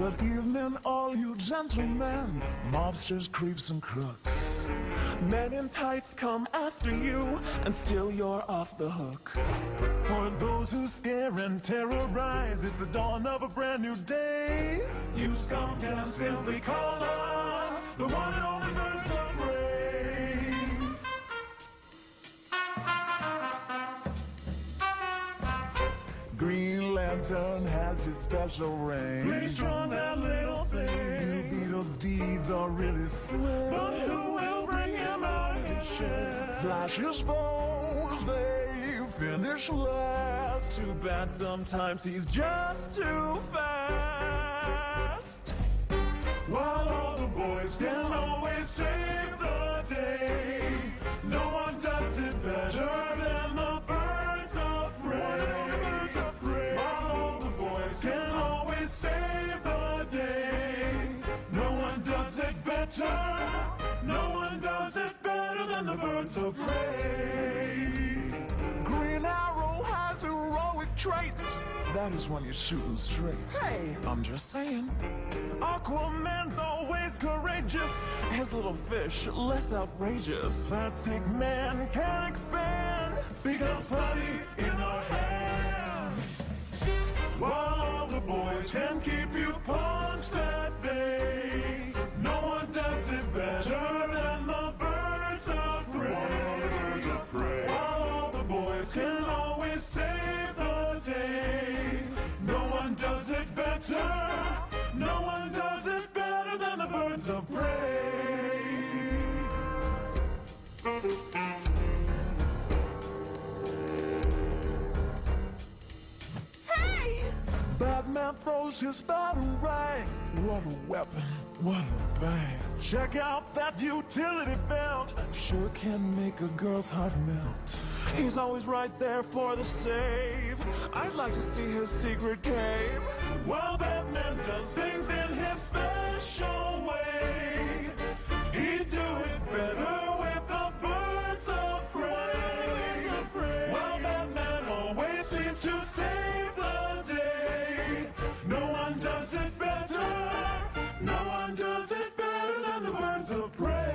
Good evening, all you gentlemen, mobsters, creeps, and crooks. Men in tights come after you, and still you're off the hook. For those who scare and terrorize, it's the dawn of a brand new day. You scum can simply call us the one and only birds of prey. Green Lantern has his special reign. Pretty strong, that little thing. Blue Beetle's deeds are really swell, but who will bring him out his shell? Flash's foes, they finish last. Too bad sometimes he's just too fast. While all the boys can always save the day, no one does it better than the birds of prey. Can always save the day. No one does it better. No one does it better than the birds of prey. Green Arrow has heroic traits. That is when you shoot him straight. Hey, I'm just saying. Aquaman's always courageous. His little fish less outrageous. Plastic Man can expand, becomes funny in our hands. While all the boys can keep you punched at bay, no one does it better than the birds of prey. While all the boys can always save the day, no one does it better. No one does it better than the birds of prey. Batman throws his batarang. What a weapon, what a bang. Check out that utility belt. Sure can make a girl's heart melt. He's always right there for the save. I'd like to see his secret cave. While Batman does things in his special way, he'd do it better with the birds of prey. While Batman always seems to save the day, no one does it better. No one does it better than the birds of prey.